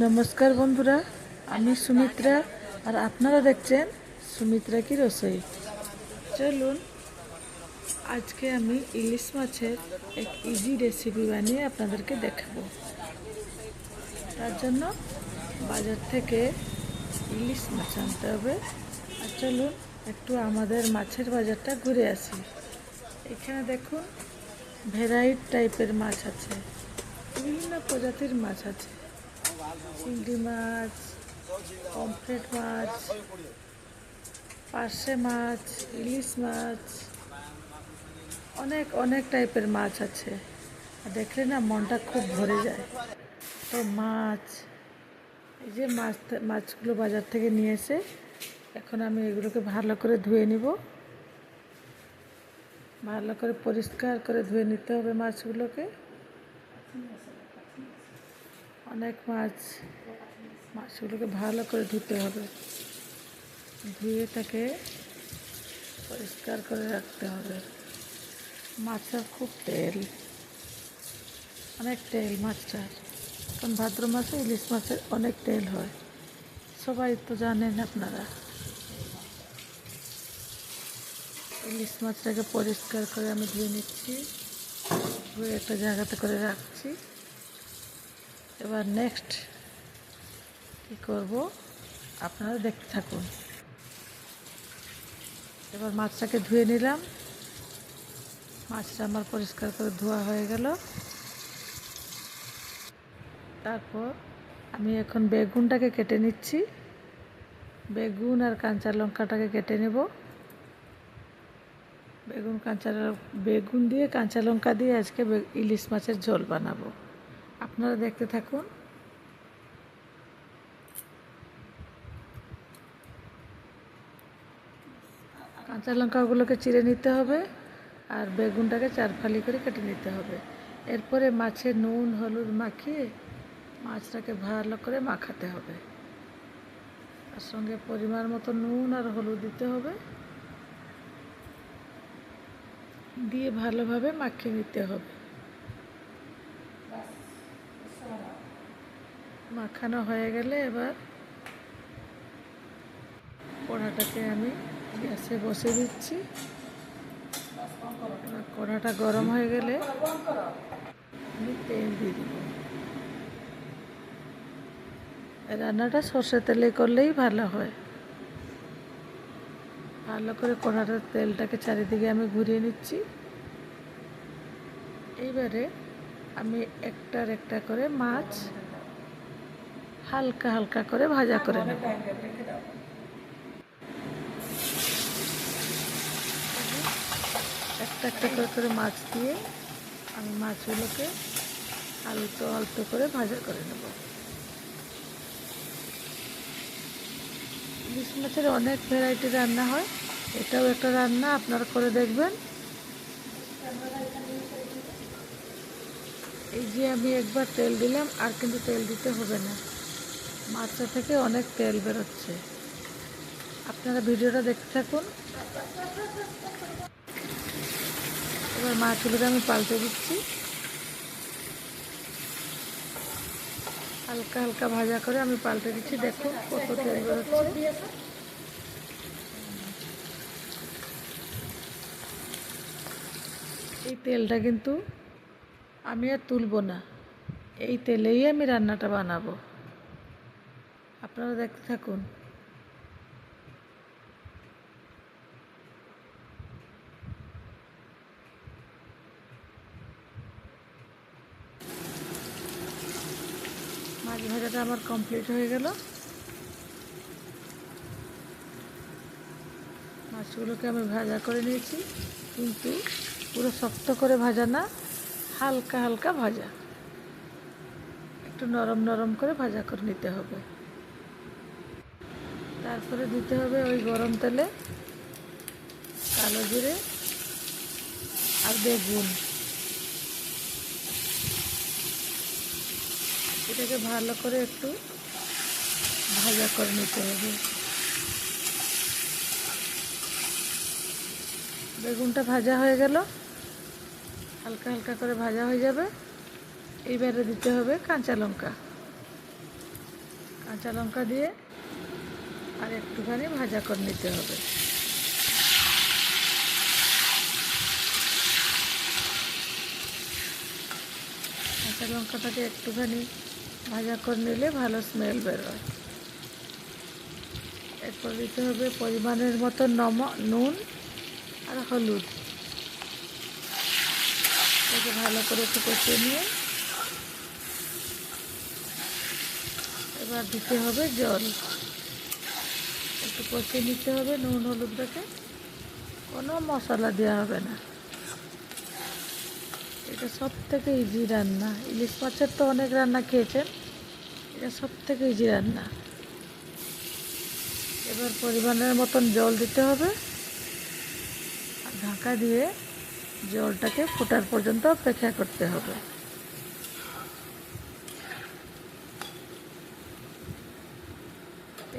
নমস্কার বন্ধুরা, আমি সুমিত্রা আর আপনারা দেখছেন সুমিত্রা কি রসোই। চলুন আজকে আমি ইলিশ মাছের এক ইজি রেসিপি বানিয়ে আপনাদেরকে দেখাবো। তার জন্য বাজার থেকে ইলিশ মাছ আনতে হবে। আর চলুন একটু আমাদের মাছের বাজারটা ঘুরে আসি। এখানে দেখুন ভ্যারাইটি টাইপের মাছ আছে, বিভিন্ন প্রজাতির মাছ আছে। চিংড়ি মাছ, পমফ্রেট মাছ, পার্শে মাছ, ইলিশ মাছ, অনেক অনেক টাইপের মাছ আছে। দেখলে না মনটা খুব ভরে যায়। তো মাছ, এই যে মাছগুলো বাজার থেকে নিয়ে এসে এখন আমি এগুলোকে ভালো করে ধুয়ে নিব। ভালো করে পরিষ্কার করে ধুয়ে নিতে হবে মাছগুলোকে। অনেক মাছগুলোকে ভালো করে ধুতে হবে, ধুয়ে তাকে পরিষ্কার করে রাখতে হবে। মাছটার খুব তেল, অনেক তেল মাছটার। কারণ ভাদ্র মাসে ইলিশ মাছের অনেক তেল হয়, সবাই তো জানেন আপনারা। ইলিশ মাছটাকে পরিষ্কার করে আমি ধুয়ে নিচ্ছি, ধুয়ে একটা জায়গাতে করে রাখছি। এবার নেক্সট কী করব আপনারা দেখতে থাকুন। এবার মাছটাকে ধুয়ে নিলাম, মাছটা আমার পরিষ্কার করে ধোয়া হয়ে গেল। তারপর আমি এখন বেগুনটাকে কেটে নিচ্ছি। বেগুন আর কাঁচা লঙ্কাটাকে কেটে নেব। বেগুন দিয়ে কাঁচা লঙ্কা দিয়ে আজকে ইলিশ মাছের ঝোল বানাবো। আপনারা দেখতে থাকুন। কাঁচা লঙ্কাগুলোকে চিড়ে নিতে হবে আর বেগুনটাকে 4 ফালি করে কেটে নিতে হবে। এরপরে মাছে নুন হলুদ মাখিয়ে মাছটাকে ভালো করে মাখাতে হবে। তার সঙ্গে পরিমাণ মতো নুন আর হলুদ দিতে হবে, দিয়ে ভালোভাবে মাখিয়ে নিতে হবে। মাখানো হয়ে গেলে এবার কড়াটাকে আমি গ্যাসে বসে দিচ্ছি। এবার কড়াটা গরম হয়ে গেলে আমি তেল দিয়ে দিব। রান্নাটা সর্ষের তেলে করলেই ভালো হয়। ভালো করে কড়াটার তেলটাকে চারিদিকে আমি ঘুরিয়ে নিচ্ছি। এইবারে আমি একটার একটা করে মাছ হালকা হালকা করে ভাজা করে নেব। একটা একটা করে মাছ দিয়ে আমি মাছগুলোকে আলতো আলতো করে ভাজা করে নেব। ইলিশ মাছের অনেক ভ্যারাইটি রান্না হয়, এটাও একটা রান্না, আপনারা করে দেখবেন। এই যে আমি একবার তেল দিলাম, আর কিন্তু তেল দিতে হবে না, মাছটা থেকে অনেক তেল বেরোচ্ছে। আপনারা ভিডিওটা দেখতে থাকুন। এবার মাছগুলোকে আমি পাল্টে দিচ্ছি, হালকা হালকা ভাজা করে আমি পাল্টে দিচ্ছি। দেখুন কত তেল বেরোচ্ছে। এই তেলটা কিন্তু আমি আর তুলব না, এই তেলেই আমি রান্নাটা বানাবো। আপনারা দেখতে থাকুন। মাছ ভাজাটা আমার কমপ্লিট হয়ে গেল। মাছগুলোকে আমি ভাজা করে নিয়েছি, কিন্তু পুরো শক্ত করে ভাজা না, হালকা হালকা ভাজা, একটু নরম নরম করে ভাজা করে নিতে হবে। তারপরে দিতে হবে ওই গরম তেলে কালো জিরে আর বেগুন। এটাকে ভালো করে একটু ভাজা করে নিতে হবে। বেগুনটা ভাজা হয়ে গেল, হালকা হালকা করে ভাজা হয়ে যাবে। এইবারে দিতে হবে কাঁচা লঙ্কা। কাঁচা লঙ্কা দিয়ে আর একটুখানি ভাজা করে নিতে হবে। কাঁচা লঙ্কাটাকে একটুখানি ভাজা করে নিলে ভালো স্মেল বেরোয়। এরপর দিতে হবে পরিমাণের মতো নুন আর হলুদ। এটাকে ভালো করে একটু কষিয়ে নিয়ে এবার দিতে হবে জল। একটু কষিয়ে নিতে হবে নুন হলুদটাকে। কোনো মশলা দেওয়া হবে না। এটা সব থেকে ইজি রান্না। ইলিশ মাছের তো অনেক রান্না খেয়েছেন, এটা সব থেকে ইজি রান্না। এবার পরিমাণের মতন জল দিতে হবে আর ঢাকা দিয়ে জলটাকে ফোটার পর্যন্ত অপেক্ষা করতে হবে।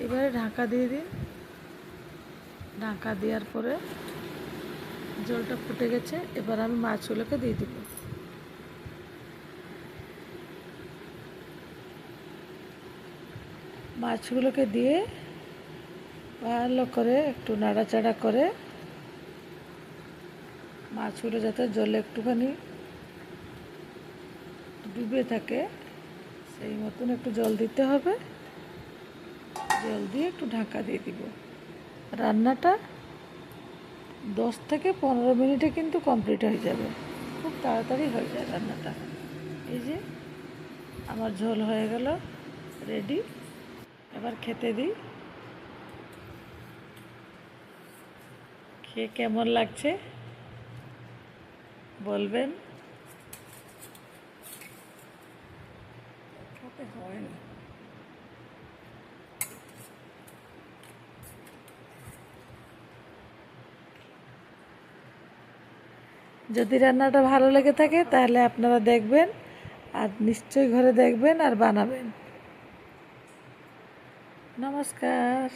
এবারে ঢাকা দিয়ে দিন। ঢাকা দেওয়ার পরে জলটা ফুটে গেছে। এবার আমি মাছগুলোকে দিয়ে দিব। মাছগুলোকে দিয়ে ভালো করে একটু নাড়াচাড়া করে মাছগুলো যাতে জলে একটুখানি ডুবে থাকে সেই মতন একটু জল দিতে হবে। জল দিয়ে একটু ঢাকা দিয়ে দিব। রান্নাটা 10 থেকে 15 মিনিটে কিন্তু কমপ্লিট হয়ে যাবে। খুব তাড়াতাড়ি হয়ে যায় রান্নাটা। এই যে আমার ঝোল হয়ে গেল রেডি। এবার খেতে দিই। খেয়ে কেমন লাগছে বলবেন। খেতে হয় না। যদি রান্নাটা ভালো লেগে থাকে তাহলে আপনারা দেখবেন আর নিশ্চয়ই ঘরে দেখবেন আর বানাবেন। নমস্কার।